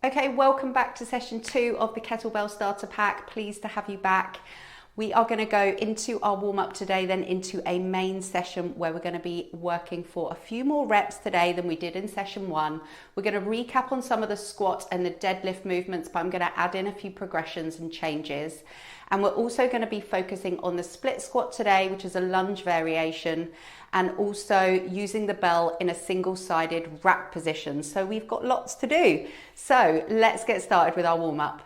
Okay, welcome back to session 2 of the Kettlebell Starter Pack. Pleased to have you back. We are going to go into our warm-up today, then into a main session where we're going to be working for a few more reps today than we did in session 1. We're going to recap on some of the squat and the deadlift movements, but I'm going to add in a few progressions and changes. And we're also going to be focusing on the split squat today, which is a lunge variation, and also using the bell in a single-sided rack position. So we've got lots to do. So let's get started with our warm-up.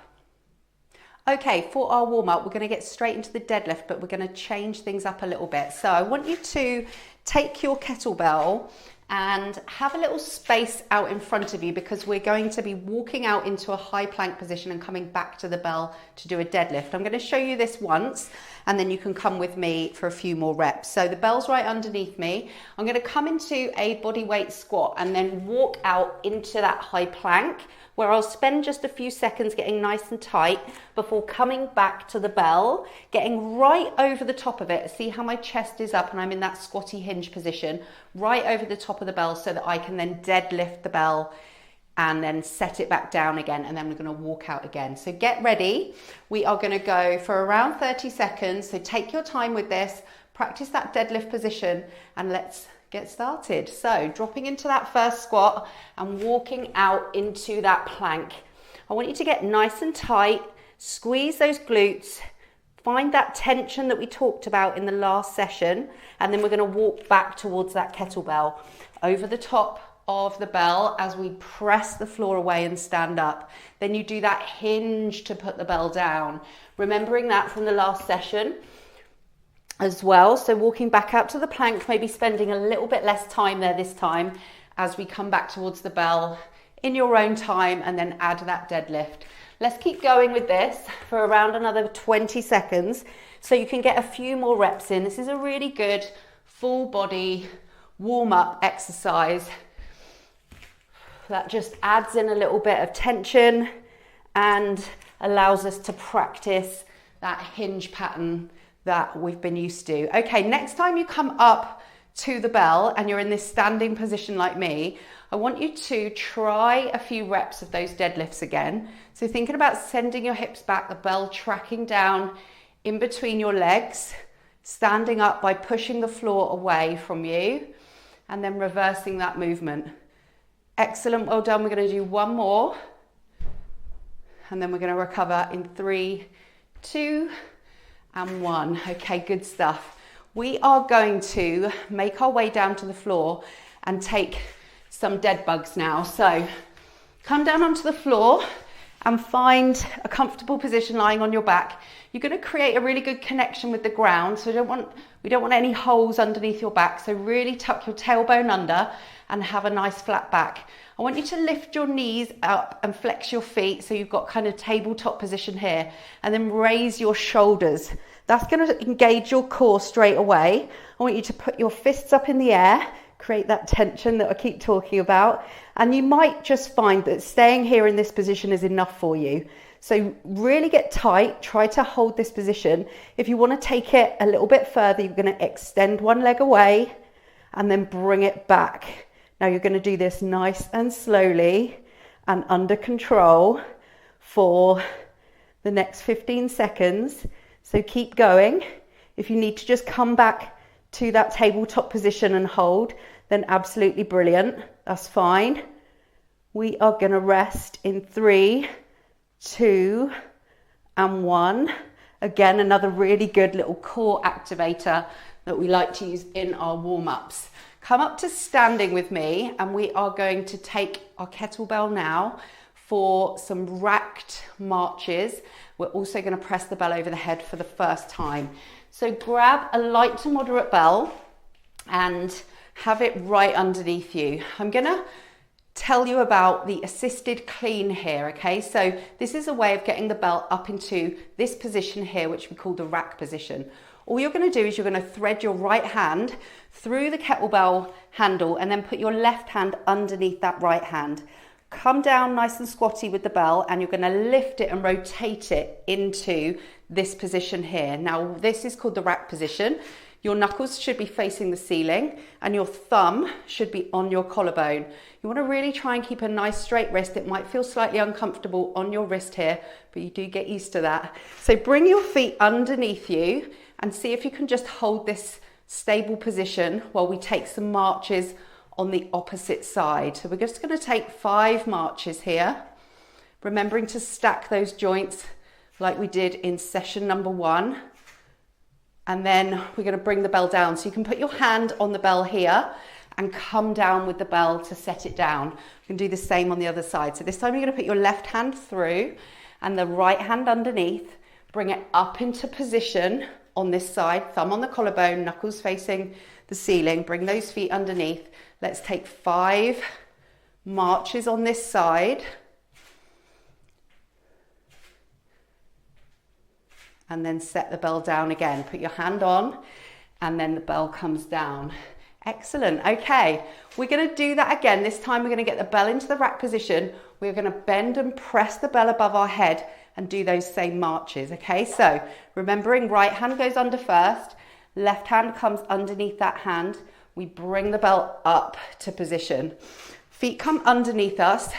Okay, for our warm-up, we're going to get straight into the deadlift, but we're going to change things up a little bit. So I want you to take your kettlebell and have a little space out in front of you because we're going to be walking out into a high plank position and coming back to the bell to do a deadlift. I'm going to show you this once and then you can come with me for a few more reps. So the bell's right underneath me. I'm going to come into a body weight squat and then walk out into that high plank where I'll spend just a few seconds getting nice and tight before coming back to the bell, getting right over the top of it. See how my chest is up and I'm in that squatty hinge position, right over the top of the bell so that I can then deadlift the bell and then set it back down again, and then we're gonna walk out again. So get ready. We are gonna go for around 30 seconds. So take your time with this, practice that deadlift position, and let's get started. So dropping into that first squat and walking out into that plank. I want you to get nice and tight, squeeze those glutes, find that tension that we talked about in the last session, and then we're going to walk back towards that kettlebell over the top of the bell as we press the floor away and stand up. Then you do that hinge to put the bell down, remembering that from the last session as well. So walking back out to the plank, maybe spending a little bit less time there this time as we come back towards the bell in your own time, and then add that deadlift. Let's keep going with this for around another 20 seconds so you can get a few more reps in. This is a really good full body warm-up exercise that just adds in a little bit of tension and allows us to practice that hinge pattern that we've been used to. Okay, next time you come up to the bell and you're in this standing position like me, I want you to try a few reps of those deadlifts again. So thinking about sending your hips back, the bell tracking down in between your legs, standing up by pushing the floor away from you, and then reversing that movement. Excellent, well done. We're going to do one more, and then we're going to recover in 3, 2, and 1. Okay, good stuff. We are going to make our way down to the floor and take some dead bugs now. So come down onto the floor and find a comfortable position lying on your back. You're going to create a really good connection with the ground. So we don't want any holes underneath your back. So really tuck your tailbone under and have a nice flat back. I want you to lift your knees up and flex your feet so you've got kind of tabletop position here, and then raise your shoulders. That's going to engage your core straight away. I want you to put your fists up in the air, create that tension that I keep talking about, and you might just find that staying here in this position is enough for you. So really get tight, try to hold this position. If you want to take it a little bit further, you're going to extend one leg away and then bring it back. Now you're going to do this nice and slowly and under control for the next 15 seconds. So keep going. If you need to just come back to that tabletop position and hold, then absolutely brilliant. That's fine. We are going to rest in 3, 2, and 1. Again, another really good little core activator that we like to use in our warm-ups. Come up to standing with me, and we are going to take our kettlebell now for some racked marches. We're also going to press the bell over the head for the first time. So grab a light to moderate bell and have it right underneath you. I'm going to tell you about the assisted clean here, okay? So this is a way of getting the bell up into this position here, which we call the rack position. All you're going to do is you're going to thread your right hand through the kettlebell handle and then put your left hand underneath that right hand. Come down nice and squatty with the bell, and you're going to lift it and rotate it into this position here. Now this is called the rack position. Your knuckles should be facing the ceiling and your thumb should be on your collarbone. You want to really try and keep a nice straight wrist. It might feel slightly uncomfortable on your wrist here, but you do get used to that. So bring your feet underneath you and see if you can just hold this stable position while we take some marches on the opposite side. So we're just going to take 5 marches here, remembering to stack those joints like we did in session number 1. And then we're going to bring the bell down. So you can put your hand on the bell here and come down with the bell to set it down. You can do the same on the other side. So this time you're going to put your left hand through and the right hand underneath. Bring it up into position on this side, thumb on the collarbone, knuckles facing the ceiling. Bring those feet underneath. Let's take 5 marches on this side. And then set the bell down again. Put your hand on and then the bell comes down. Excellent. Okay, we're going to do that again. This time we're going to get the bell into the rack position. We're going to bend and press the bell above our head and do those same marches. Okay, so remembering right hand goes under first, left hand comes underneath that hand. We bring the bell up to position. Feet come underneath us.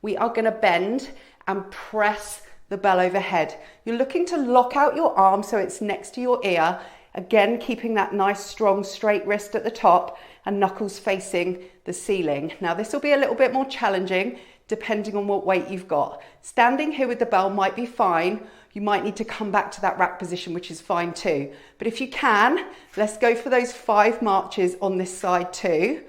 We are going to bend and press the bell overhead. You're looking to lock out your arm so it's next to your ear. Again, keeping that nice, strong, straight wrist at the top and knuckles facing the ceiling. Now, this will be a little bit more challenging depending on what weight you've got. Standing here with the bell might be fine. You might need to come back to that rack position, which is fine too. But if you can, let's go for those 5 marches on this side too.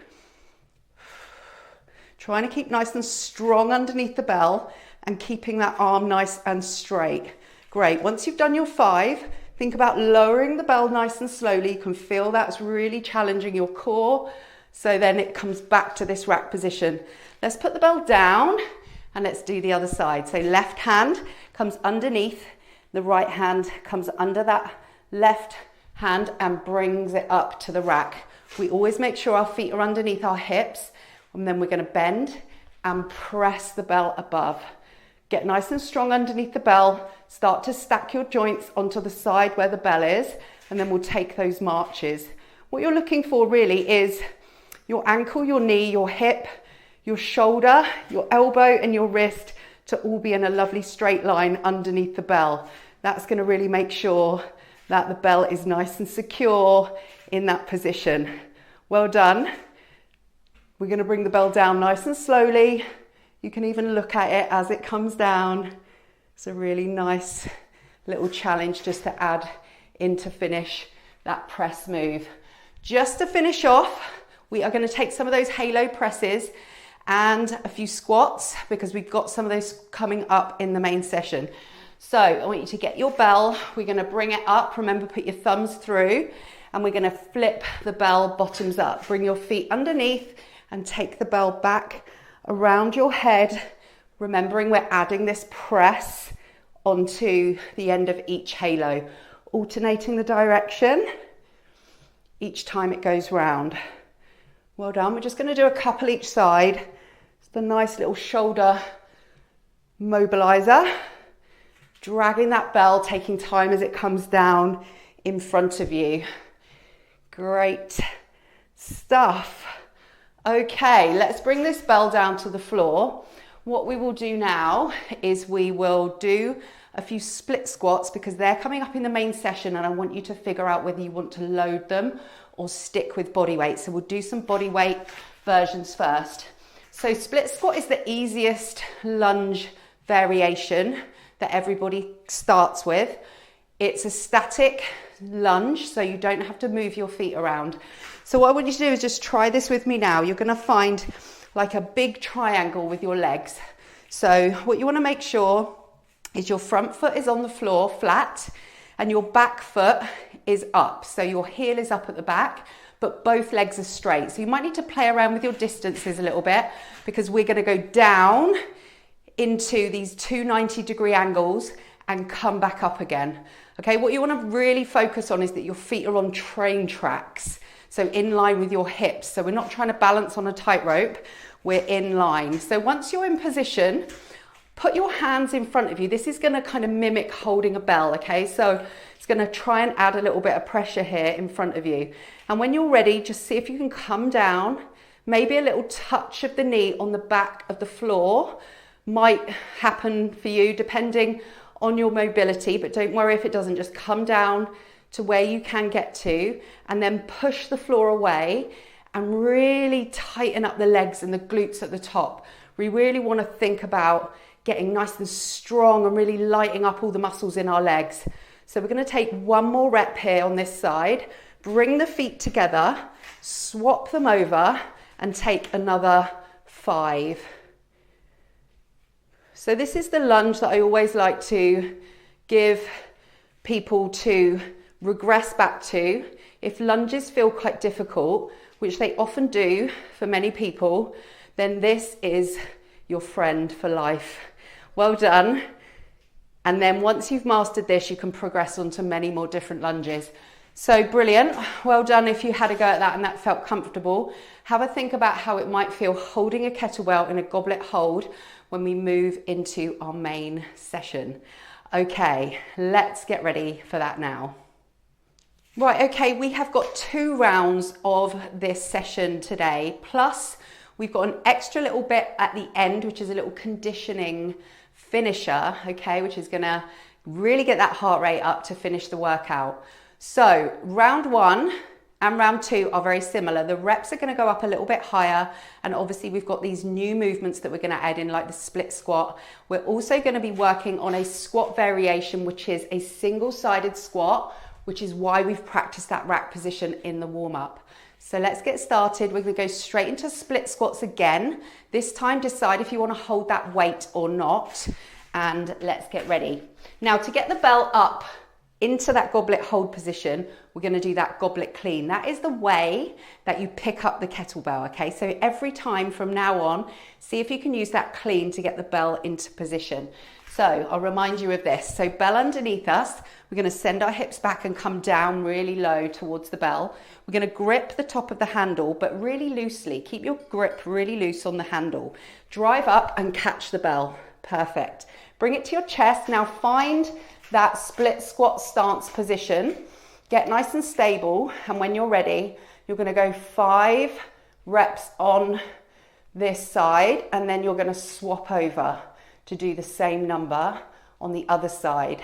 Trying to keep nice and strong underneath the bell and keeping that arm nice and straight. Great. Once you've done your 5, think about lowering the bell nice and slowly. You can feel that's really challenging your core. So then it comes back to this rack position. Let's put the bell down and let's do the other side. So left hand comes underneath, the right hand comes under that left hand and brings it up to the rack. We always make sure our feet are underneath our hips, and then we're going to bend and press the bell above. Get nice and strong underneath the bell. Start to stack your joints onto the side where the bell is, and then we'll take those marches. What you're looking for really is your ankle, your knee, your hip, your shoulder, your elbow and your wrist to all be in a lovely straight line underneath the bell. That's going to really make sure that the bell is nice and secure in that position. Well done. We're going to bring the bell down nice and slowly. You can even look at it as it comes down. It's a really nice little challenge just to add in to finish that press move. Just to finish off, we are going to take some of those halo presses and a few squats because we've got some of those coming up in the main session. So I want you to get your bell. We're going to bring it up. Remember, put your thumbs through and we're going to flip the bell bottoms up. Bring your feet underneath and take the bell back around your head, remembering we're adding this press onto the end of each halo, alternating the direction each time it goes round. Well done. We're just going to do a couple each side. It's the nice little shoulder mobilizer, dragging that bell, taking time as it comes down in front of you. Great stuff. Okay, let's bring this bell down to the floor. What we will do now is we will do a few split squats because they're coming up in the main session and I want you to figure out whether you want to load them or stick with body weight. So we'll do some body weight versions first. So split squat is the easiest lunge variation that everybody starts with. It's a static lunge, so you don't have to move your feet around. So what I want you to do is just try this with me now. You're going to find like a big triangle with your legs. So what you want to make sure is your front foot is on the floor flat and your back foot is up. So your heel is up at the back, but both legs are straight. So you might need to play around with your distances a little bit because we're going to go down into these two 90-degree angles and come back up again. Okay, what you want to really focus on is that your feet are on train tracks. So in line with your hips. So we're not trying to balance on a tightrope, we're in line. So once you're in position Put your hands in front of you. This is going to kind of mimic holding a bell, okay? So it's going to try and add a little bit of pressure here in front of you. And when you're ready, just see if you can come down. Maybe a little touch of the knee on the back of the floor might happen for you depending on your mobility, but don't worry if it doesn't. Just come down to where you can get to and then push the floor away and really tighten up the legs and the glutes at the top. We really want to think about getting nice and strong and really lighting up all the muscles in our legs. So we're going to take one more rep here on this side, bring the feet together, swap them over and take another 5. So this is the lunge that I always like to give people to regress back to. If lunges feel quite difficult, which they often do for many people, then this is your friend for life. Well done. And then once you've mastered this, you can progress on to many more different lunges. So brilliant. Well done if you had a go at that and that felt comfortable. Have a think about how it might feel holding a kettlebell in a goblet hold when we move into our main session. Okay, let's get ready for that now. Right, okay, we have got 2 rounds of this session today, plus we've got an extra little bit at the end, which is a little conditioning finisher, okay, which is gonna really get that heart rate up to finish the workout. So round 1 and round 2 are very similar. The reps are gonna go up a little bit higher, and obviously we've got these new movements that we're gonna add in, like the split squat. We're also gonna be working on a squat variation, which is a single-sided squat, which is why we've practiced that rack position in the warm-up. So let's get started. We're gonna go straight into split squats again. This time decide if you wanna hold that weight or not, and let's get ready. Now to get the bell up into that goblet hold position, we're gonna do that goblet clean. That is the way that you pick up the kettlebell, okay? So every time from now on, see if you can use that clean to get the bell into position. So I'll remind you of this. So bell underneath us, we're gonna send our hips back and come down really low towards the bell. We're gonna grip the top of the handle, but really loosely. Keep your grip really loose on the handle. Drive up and catch the bell. Perfect. Bring it to your chest. Now find that split squat stance position. Get nice and stable. And when you're ready, you're gonna go 5 reps on this side, and then you're gonna swap over to do the same number on the other side.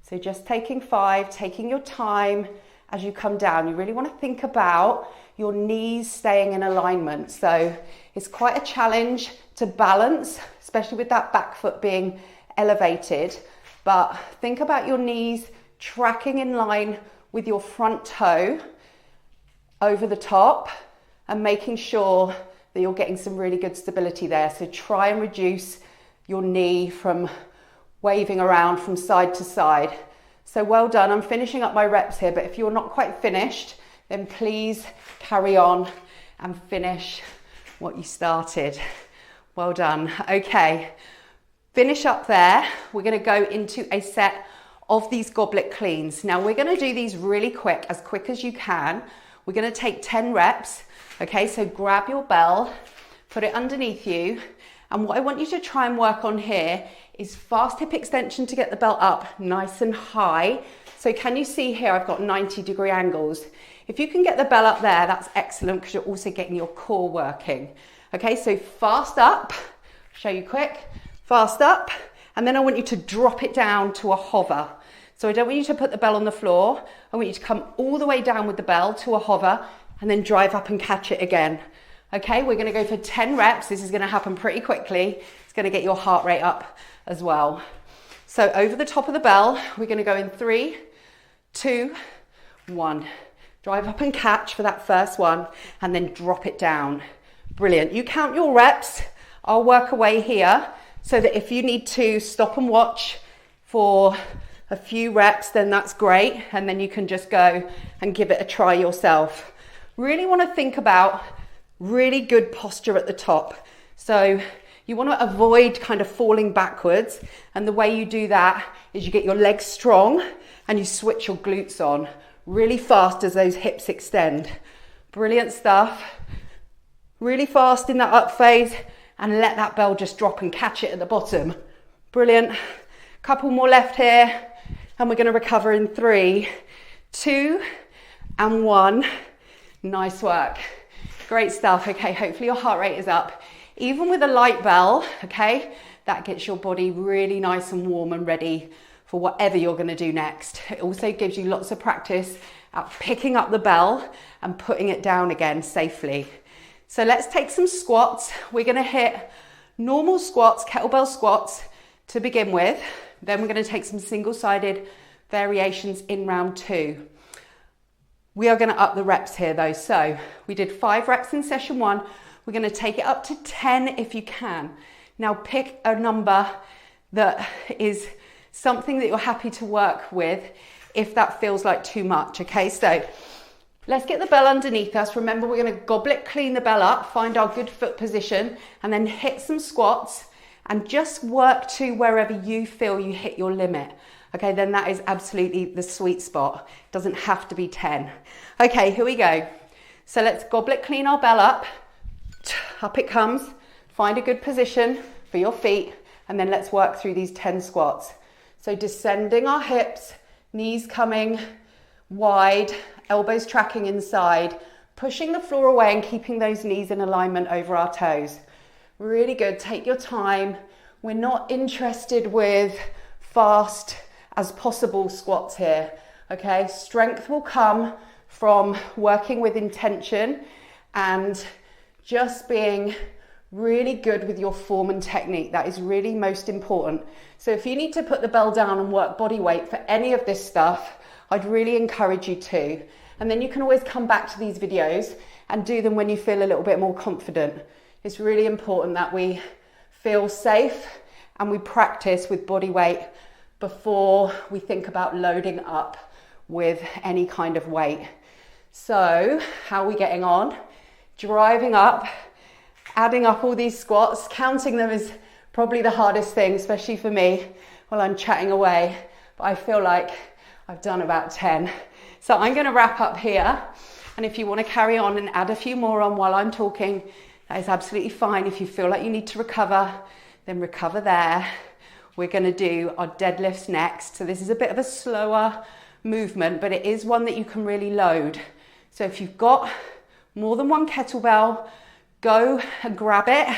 So just taking 5, taking your time as you come down. You really want to think about your knees staying in alignment. So it's quite a challenge to balance, especially with that back foot being elevated. But think about your knees tracking in line with your front toe over the top and making sure that you're getting some really good stability there. So try and reduce your knee from waving around from side to side. So well done. I'm finishing up my reps here, but if you're not quite finished, then please carry on and finish what you started. Well done. Okay, finish up there. We're going to go into a set of these goblet cleans. Now we're going to do these really quick as you can. We're going to take 10 reps. Okay, so grab your bell, put it underneath you. And what I want you to try and work on here is fast hip extension to get the belt up nice and high. So can you see here, I've got 90-degree angles. If you can get the bell up there, that's excellent because you're also getting your core working. Okay, so fast up, show you quick, fast up, and then I want you to drop it down to a hover. So I don't want you to put the bell on the floor. I want you to come all the way down with the bell to a hover and then drive up and catch it again. Okay, we're gonna go for 10 reps. This is gonna happen pretty quickly. It's gonna get your heart rate up as well. So over the top of the bell, we're gonna go in 3, 2, 1. Drive up and catch for that first one and then drop it down. Brilliant. You count your reps. I'll work away here so that if you need to stop and watch for a few reps, then that's great. And then you can just go and give it a try yourself. Really wanna think about really good posture at the top. So you want to avoid kind of falling backwards. And the way you do that is you get your legs strong and you switch your glutes on really fast as those hips extend. Brilliant stuff. Really fast in that up phase and let that bell just drop and catch it at the bottom. Brilliant. Couple more left here, and we're going to recover in 3, 2, and 1. Nice work. Great stuff. Okay, hopefully your heart rate is up. Even with a light bell, okay, that gets your body really nice and warm and ready for whatever you're going to do next. It also gives you lots of practice at picking up the bell and putting it down again safely. So let's take some squats. We're going to hit normal squats, kettlebell squats to begin with. Then we're going to take some single-sided variations in round 2. We are going to up the reps here though. So we did 5 reps in session 1. We're going to take it up to 10 if you can. Now pick a number that is something that you're happy to work with if that feels like too much. Okay, so let's get the bell underneath us. Remember, we're going to goblet clean the bell up, find our good foot position, and then hit some squats and just work to wherever you feel you hit your limit. Okay, then that is absolutely the sweet spot. It doesn't have to be 10. Okay, here we go. So let's goblet clean our bell up. Up it comes. Find a good position for your feet, and then let's work through these 10 squats. So descending our hips, knees coming wide, elbows tracking inside, pushing the floor away and keeping those knees in alignment over our toes. Really good. Take your time. We're not interested with fast as possible squats here. Okay, strength will come from working with intention and just being really good with your form and technique. That is really most important. So if you need to put the bell down and work body weight for any of this stuff, I'd really encourage you to. And then you can always come back to these videos and do them when you feel a little bit more confident. It's really important that we feel safe and we practice with body weight before we think about loading up with any kind of weight. So how are we getting on? Driving up, adding up all these squats. Counting them is probably the hardest thing, especially for me while I'm chatting away. But I feel like I've done about 10. So I'm going to wrap up here. And if you want to carry on and add a few more on while I'm talking, that is absolutely fine. If you feel like you need to recover, then recover there. We're going to do our deadlifts next. So this is a bit of a slower movement, but it is one that you can really load. So if you've got more than one kettlebell, go and grab it,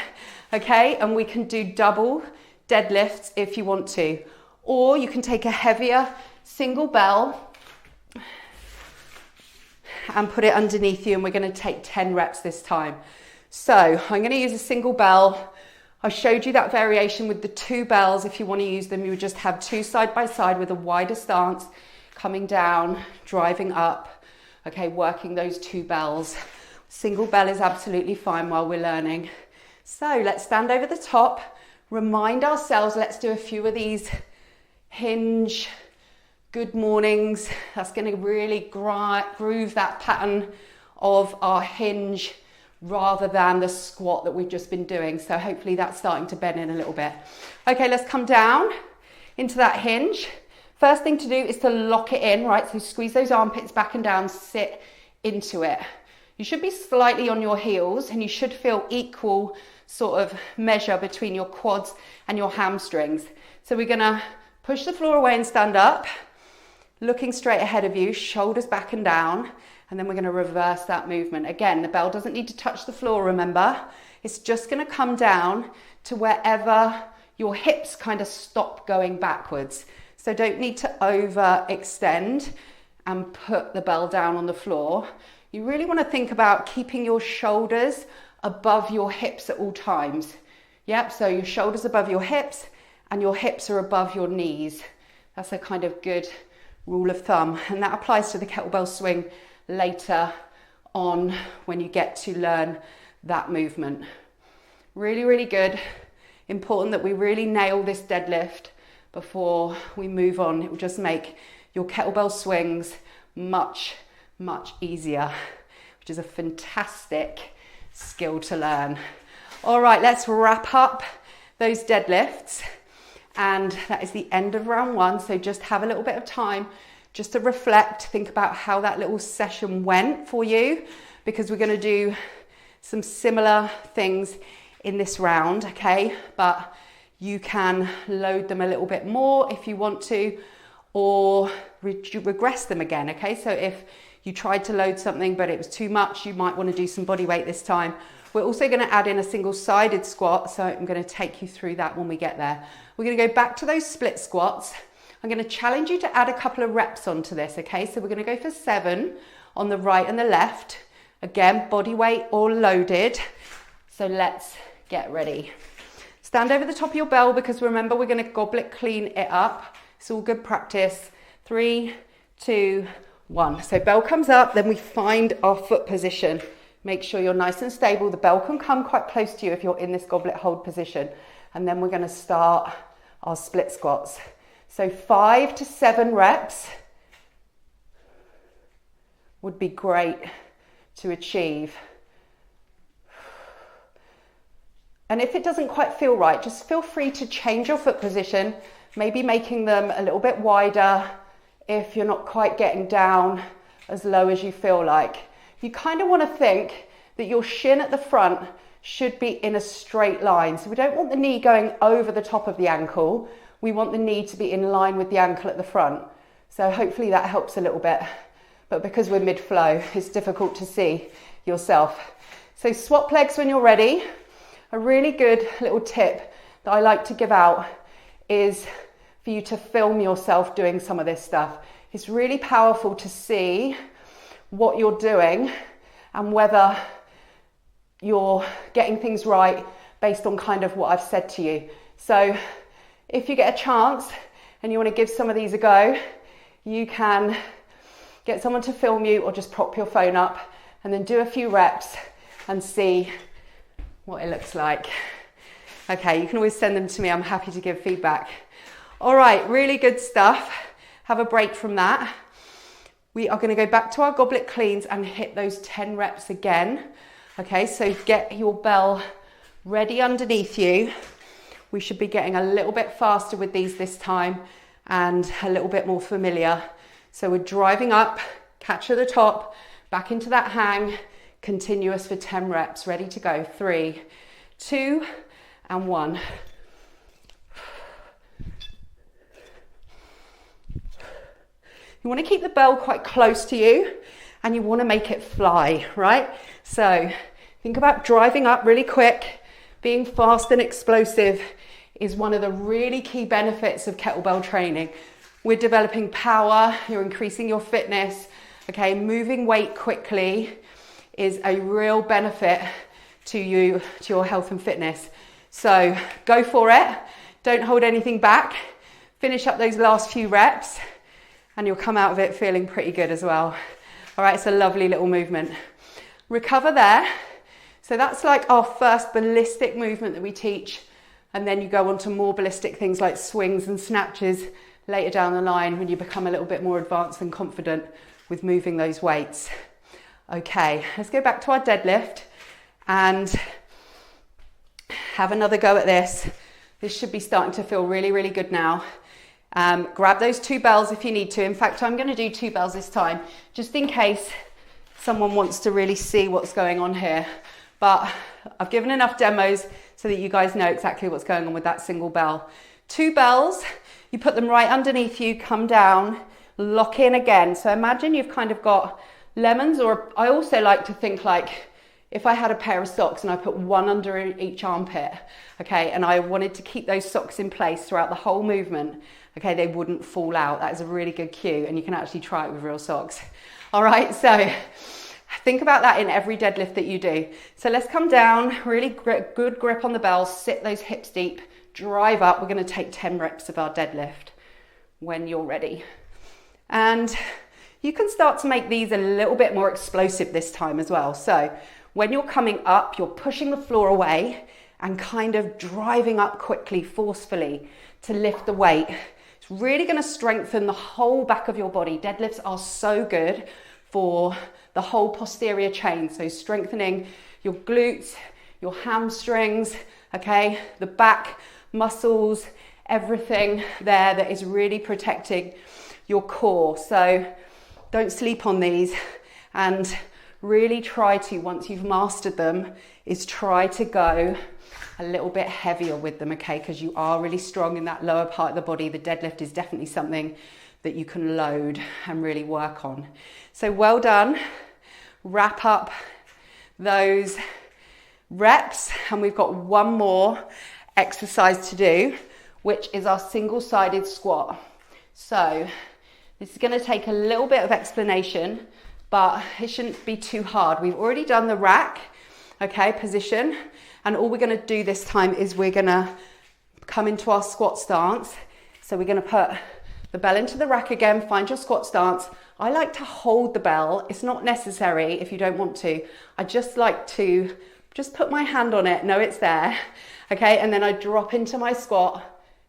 okay? And we can do double deadlifts if you want to. Or you can take a heavier single bell and put it underneath you, and we're going to take 10 reps this time. So I'm going to use a single bell. I showed you that variation with the 2 bells. If you want to use them, you would just have 2 side by side with a wider stance, coming down, driving up, okay, working those 2 bells. Single bell is absolutely fine while we're learning. So let's stand over the top, remind ourselves, let's do a few of these hinge good mornings. That's going to really groove that pattern of our hinge rather than the squat that we've just been doing. So hopefully that's starting to bend in a little bit. Okay, let's come down into that hinge. First thing to do is to lock it in, right? So squeeze those armpits back and down, sit into it. You should be slightly on your heels and you should feel equal sort of measure between your quads and your hamstrings. So we're gonna push the floor away and stand up, looking straight ahead of you, shoulders back and down. And then we're going to reverse that movement. Again, the bell doesn't need to touch the floor, remember? It's just going to come down to wherever your hips kind of stop going backwards. So don't need to overextend and put the bell down on the floor. You really want to think about keeping your shoulders above your hips at all times. Yep, so your shoulders above your hips and your hips are above your knees. That's a kind of good rule of thumb. And that applies to the kettlebell swing later on when you get to learn that movement. Really, really good. Important that we really nail this deadlift before we move on. It will just make your kettlebell swings much, much easier, which is a fantastic skill to learn. All right, let's wrap up those deadlifts. And that is the end of round 1. So just have a little bit of time just to reflect, think about how that little session went for you, because we're going to do some similar things in this round, okay? But You can load them a little bit more if you want to, or regress them again, okay? So if you tried to load something but it was too much, you might want to do some body weight this time. We're also going to add in a single-sided squat, so I'm going to take you through that when we get there. We're going to go back to those split squats. I'm going to challenge you to add a couple of reps onto this, okay? So we're going to go for 7 on the right and the left. Again, body weight or loaded. So let's get ready. Stand over the top of your bell, because remember, we're going to goblet clean it up. It's all good practice. 3, 2, 1. So bell comes up, then we find our foot position. Make sure you're nice and stable. The bell can come quite close to you if you're in this goblet hold position. And then we're going to start our split squats. So 5 to 7 reps would be great to achieve. And if it doesn't quite feel right, just feel free to change your foot position, maybe making them a little bit wider if you're not quite getting down as low as you feel like. You kind of want to think that your shin at the front should be in a straight line. So we don't want the knee going over the top of the ankle. We want the knee to be in line with the ankle at the front. So hopefully that helps a little bit. But because we're mid-flow, it's difficult to see yourself. So swap legs when you're ready. A really good little tip that I like to give out is for you to film yourself doing some of this stuff. It's really powerful to see what you're doing and whether you're getting things right based on kind of what I've said to you. So if you get a chance and you want to give some of these a go, you can get someone to film you or just prop your phone up and then do a few reps and see what it looks like. Okay, you can always send them to me. I'm happy to give feedback. All right, really good stuff. Have a break from that. We are going to go back to our goblet cleans and hit those 10 reps again. Okay, so get your bell ready underneath you. We should be getting a little bit faster with these this time and a little bit more familiar. So we're driving up, catch at the top, back into that hang, continuous for 10 reps, ready to go. 3, 2, and 1. You want to keep the bell quite close to you and you want to make it fly, right? So think about driving up really quick. Being fast and explosive is one of the really key benefits of kettlebell training. We're developing power, you're increasing your fitness, okay? Moving weight quickly is a real benefit to you, to your health and fitness. So go for it. Don't hold anything back. Finish up those last few reps and you'll come out of it feeling pretty good as well. All right, it's a lovely little movement. Recover there. So that's like our first ballistic movement that we teach. And then you go on to more ballistic things like swings and snatches later down the line when you become a little bit more advanced and confident with moving those weights. Okay, let's go back to our deadlift and have another go at this. This should be starting to feel really, really good now. Grab those 2 bells if you need to. In fact, I'm going to do 2 bells this time, just in case someone wants to really see what's going on here. But I've given enough demos so that you guys know exactly what's going on with that single bell. 2 bells, you put them right underneath you, come down, lock in again. So imagine you've kind of got lemons, or I also like to think like if I had a pair of socks and I put one under each armpit, okay, and I wanted to keep those socks in place throughout the whole movement, okay, they wouldn't fall out. That is a really good cue, and you can actually try it with real socks. All right, so think about that in every deadlift that you do. So let's come down, really good grip on the bell, sit those hips deep, drive up. We're going to take 10 reps of our deadlift when you're ready. And you can start to make these a little bit more explosive this time as well. So when you're coming up, you're pushing the floor away and kind of driving up quickly, forcefully to lift the weight. It's really going to strengthen the whole back of your body. Deadlifts are so good for the whole posterior chain. So strengthening your glutes, your hamstrings, okay, the back muscles, everything there that is really protecting your core. So don't sleep on these, and really try to, once you've mastered them, is try to go a little bit heavier with them, okay? Because you are really strong in that lower part of the body. The deadlift is definitely something that you can load and really work on. So well done. Wrap up those reps, and we've got one more exercise to do, which is our single-sided squat. So this is going to take a little bit of explanation, but it shouldn't be too hard. We've already done the rack, okay, position, and all we're going to do this time is we're going to come into our squat stance. So we're going to put the bell into the rack again, find your squat stance. I like to hold the bell. It's not necessary if you don't want to. I just like to just put my hand on it, know it's there, okay, and then I drop into my squat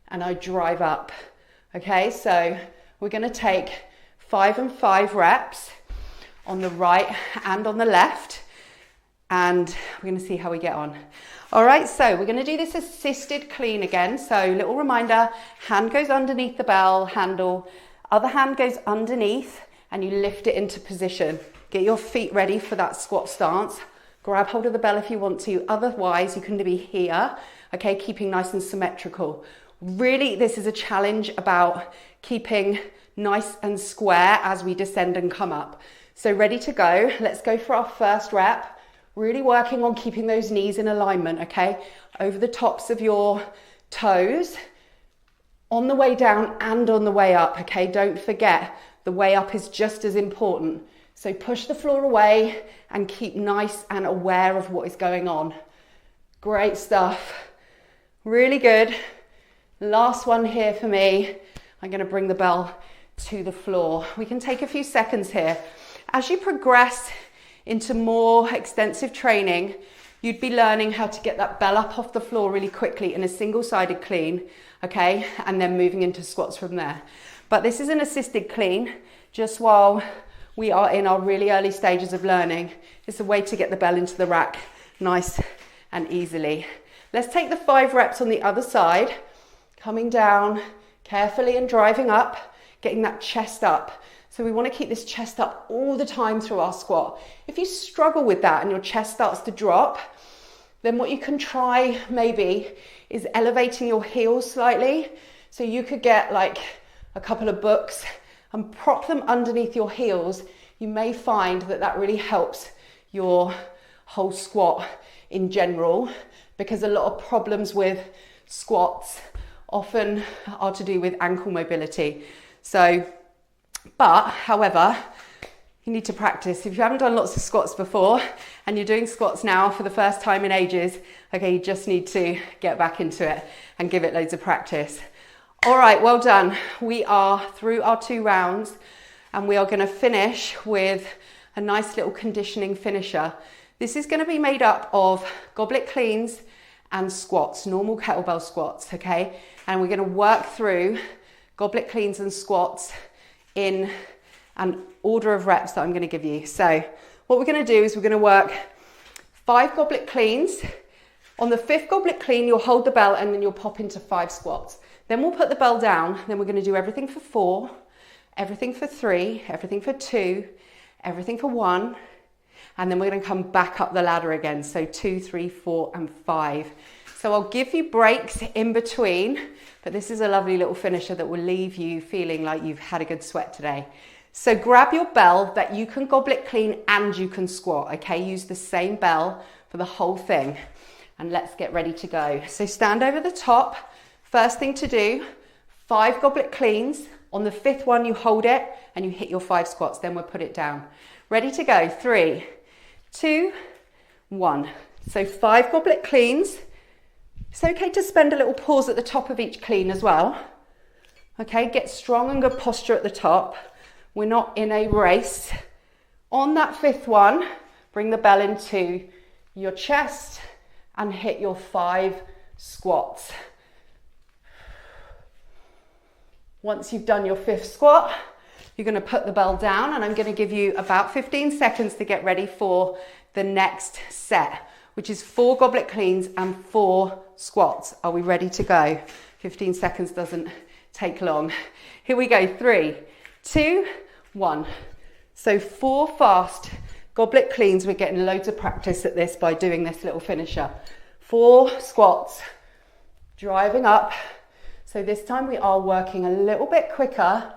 and I drive up, okay? So we're going to take 5 and 5 reps on the right and on the left, and we're going to see how we get on. All right, so we're going to do this assisted clean again. So little reminder, hand goes underneath the bell handle, other hand goes underneath, and you lift it into position. Get your feet ready for that squat stance. Grab hold of the bell if you want to. Otherwise, you can be here, okay, keeping nice and symmetrical. Really, this is a challenge about keeping nice and square as we descend and come up. So ready to go. Let's go for our first rep. Really working on keeping those knees in alignment, okay? Over the tops of your toes, on the way down and on the way up, okay? Don't forget, the way up is just as important. So push the floor away and keep nice and aware of what is going on. Great stuff. Really good. Last one here for me. I'm going to bring the bell to the floor. We can take a few seconds here. As you progress into more extensive training, you'd be learning how to get that bell up off the floor really quickly in a single-sided clean, okay? And then moving into squats from there. But this is an assisted clean, just while we are in our really early stages of learning. It's a way to get the bell into the rack nice and easily. Let's take the 5 reps on the other side, coming down carefully and driving up, getting that chest up. So we want to keep this chest up all the time through our squat. If you struggle with that and your chest starts to drop, then what you can try maybe is elevating your heels slightly. So you could get like a couple of books and prop them underneath your heels. You may find that that really helps your whole squat in general, because a lot of problems with squats often are to do with ankle mobility. So, but however, you need to practice. If you haven't done lots of squats before and you're doing squats now for the first time in ages, okay, you just need to get back into it and give it loads of practice. All right, well done. We are through our 2 rounds and we are going to finish with a nice little conditioning finisher. This is going to be made up of goblet cleans and squats, normal kettlebell squats, okay? And we're going to work through goblet cleans and squats in an order of reps that I'm going to give you. So what we're going to do is we're going to work 5 goblet cleans. On the 5th goblet clean, you'll hold the bell and then you'll pop into 5 squats. Then we'll put the bell down. Then we're going to do everything for 4, everything for 3, everything for 2, everything for 1. And then we're going to come back up the ladder again. So 2, 3, 4, and 5. So I'll give you breaks in between, but this is a lovely little finisher that will leave you feeling like you've had a good sweat today. So grab your bell that you can goblet clean and you can squat, okay? Use the same bell for the whole thing. And let's get ready to go. So stand over the top. First thing to do, 5 goblet cleans. On the 5th one, you hold it and you hit your 5 squats. Then we'll put it down. Ready to go. 3, 2, 1. So 5 goblet cleans. It's okay to spend a little pause at the top of each clean as well. Okay, get strong and good posture at the top. We're not in a race. On that 5th one, bring the bell into your chest and hit your 5 squats. Once you've done your 5th squat, you're going to put the bell down and I'm going to give you about 15 seconds to get ready for the next set, which is 4 goblet cleans and 4 squats. Are we ready to go? 15 seconds doesn't take long. Here we go. 3, 2, 1. So 4 fast goblet cleans. We're getting loads of practice at this by doing this little finisher. 4 squats, driving up. So this time we are working a little bit quicker,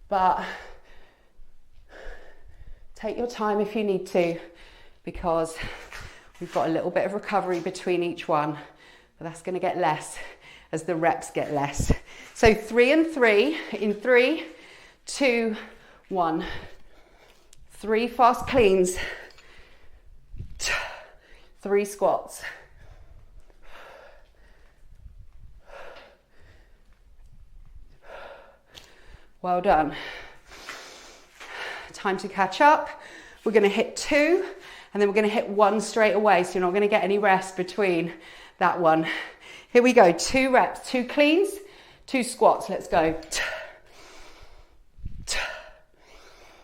but take your time if you need to, because we've got a little bit of recovery between each one, but that's going to get less as the reps get less. So 3 and 3, in 3, 2, 1. 3 fast cleans, 3 squats. Well done. Time to catch up. We're going to hit 2 and then we're going to hit 1 straight away, so you're not going to get any rest between that one. Here we go, 2 reps, 2 cleans, 2 squats. Let's go.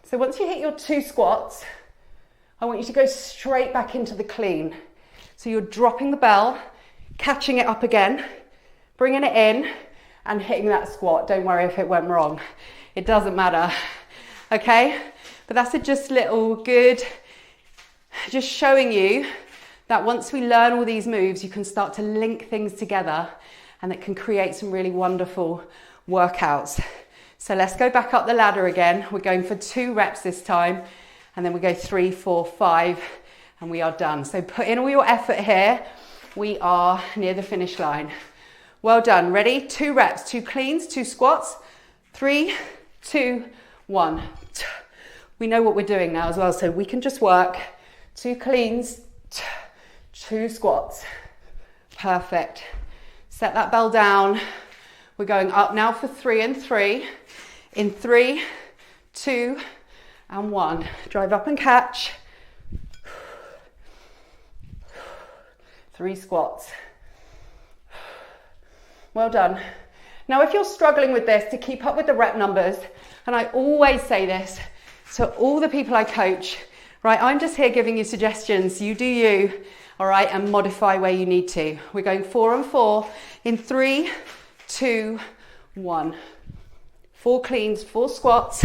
So once you hit your 2 squats, I want you to go straight back into the clean. So you're dropping the bell, catching it up again, bringing it in and hitting that squat. Don't worry if it went wrong. It doesn't matter, okay? But that's just little good, just showing you that once we learn all these moves, you can start to link things together and it can create some really wonderful workouts. So let's go back up the ladder again. We're going for 2 reps this time, and then we go 3, 4, 5, and we are done. So put in all your effort here. We are near the finish line. Well done. Ready? 2 reps, 2 cleans, 2 squats. 3, 2, 1. We know what we're doing now as well, so we can just work 2 cleans, 2 squats. Perfect. Set that bell down. We're going up now for 3 and 3. In 3, 2, and 1. Drive up and catch. 3 squats. Well done. Now, if you're struggling with this, to keep up with the rep numbers, and I always say this to all the people I coach, right? I'm just here giving you suggestions. You do you, all right, and modify where you need to. We're going 4 and 4 in 3, 2, 1. 4 cleans, 4 squats.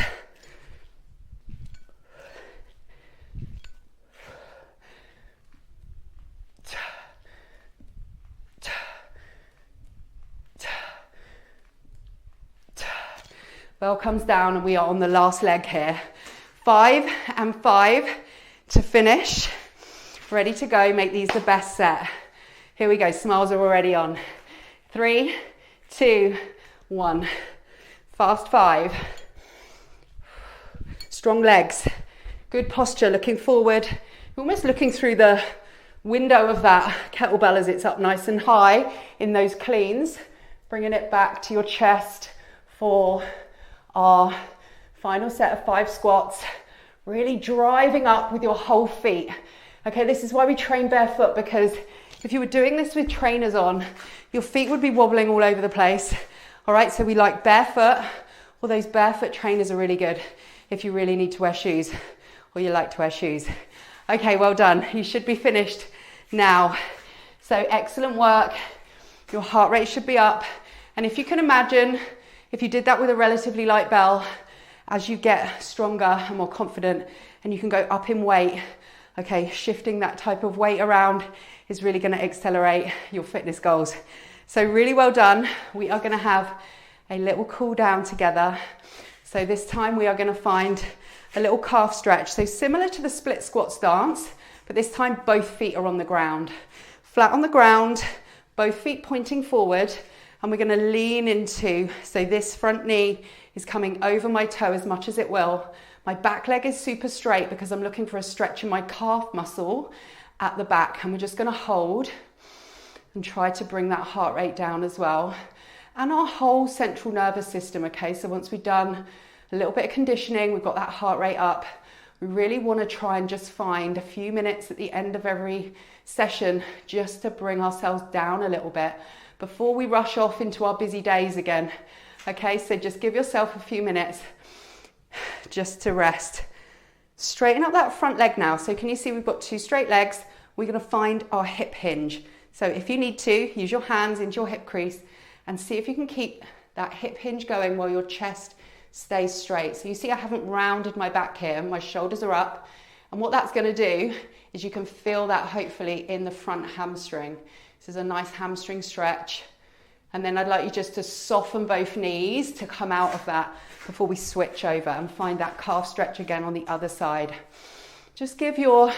Bell comes down and we are on the last leg here. 5 and 5 to finish. Ready to go, make these the best set. Here we go, smiles are already on. 3, 2, 1. Fast 5. Strong legs. Good posture, looking forward. Almost looking through the window of that kettlebell as it's up nice and high in those cleans. Bringing it back to your chest for our final set of 5 squats. Really driving up with your whole feet. Okay, this is why we train barefoot, because if you were doing this with trainers on, your feet would be wobbling all over the place. All right, so we like barefoot. Well, those barefoot trainers are really good if you really need to wear shoes or you like to wear shoes. Okay, well done. You should be finished now. So excellent work. Your heart rate should be up. And if you can imagine, if you did that with a relatively light bell, as you get stronger and more confident and you can go up in weight, okay, shifting that type of weight around is really going to accelerate your fitness goals. So really well done. We are going to have a little cool down together. So this time we are going to find a little calf stretch. So similar to the split squat stance, but this time both feet are on the ground. Flat on the ground, both feet pointing forward, and we're going to lean into, so this front knee is coming over my toe as much as it will. My back leg is super straight because I'm looking for a stretch in my calf muscle at the back, and we're just going to hold and try to bring that heart rate down as well. And our whole central nervous system, okay? So once we've done a little bit of conditioning, we've got that heart rate up, we really want to try and just find a few minutes at the end of every session just to bring ourselves down a little bit before we rush off into our busy days again. Okay, so just give yourself a few minutes just to rest. Straighten up that front leg now. So can you see we've got 2 straight legs? We're going to find our hip hinge. So if you need to, use your hands into your hip crease and see if you can keep that hip hinge going while your chest stays straight. So you see I haven't rounded my back here, my shoulders are up. And what that's going to do is you can feel that hopefully in the front hamstring. This is a nice hamstring stretch. And then I'd like you just to soften both knees to come out of that before we switch over and find that calf stretch again on the other side. Just give your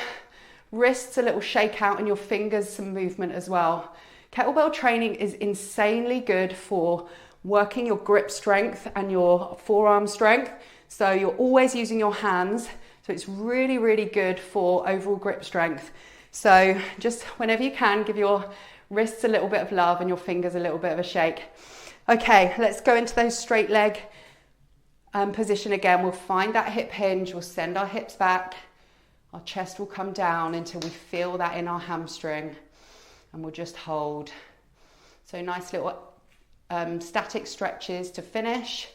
wrists a little shake out and your fingers some movement as well. Kettlebell training is insanely good for working your grip strength and your forearm strength. So you're always using your hands. So it's really, really good for overall grip strength. So just whenever you can, give your wrists a little bit of love and your fingers a little bit of a shake. Okay, let's go into those straight leg position again. We'll find that hip hinge. We'll send our hips back. Our chest will come down until we feel that in our hamstring. And we'll just hold. So nice little static stretches to finish.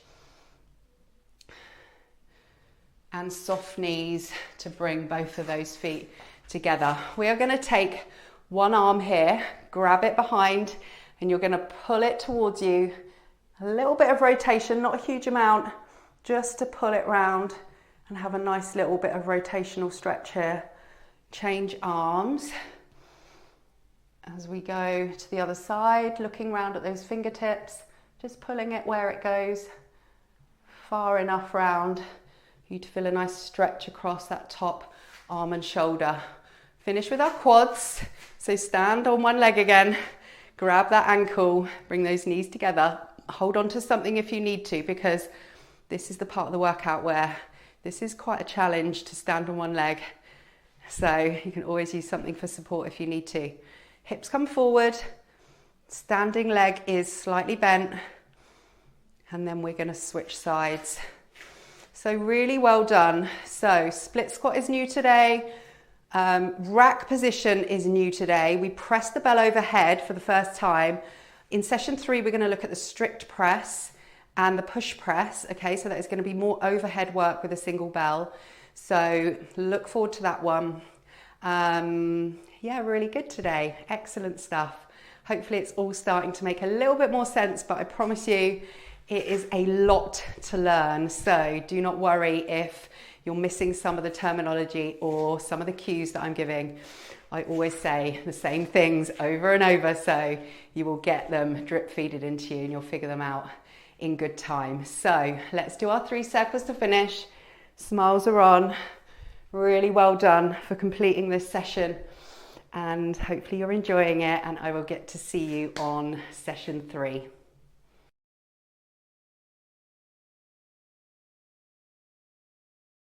And soft knees to bring both of those feet together. We are going to take one arm here, grab it behind, and you're going to pull it towards you. A little bit of rotation, not a huge amount, just to pull it round and have a nice little bit of rotational stretch here. Change arms as we go to the other side, looking round at those fingertips, just pulling it where it goes, far enough round for you to feel a nice stretch across that top arm and shoulder. Finish with our quads. So stand on one leg again, grab that ankle, bring those knees together, hold on to something if you need to, because this is the part of the workout where this is quite a challenge to stand on one leg. So you can always use something for support if you need to. Hips come forward, standing leg is slightly bent, and then we're going to switch sides. So really well done. So split squat is new today. Rack position is new today. We press the bell overhead for the first time. In session 3, we're going to look at the strict press and the push press. Okay, so that is going to be more overhead work with a single bell. So look forward to that one. Yeah, really good today. Excellent stuff. Hopefully it's all starting to make a little bit more sense, but I promise you it is a lot to learn. So do not worry if you're missing some of the terminology or some of the cues that I'm giving. I always say the same things over and over, so you will get them drip feeded into you and you'll figure them out in good time. So let's do our 3 circles to finish. Smiles are on. Really well done for completing this session, and hopefully you're enjoying it, and I will get to see you on session 3.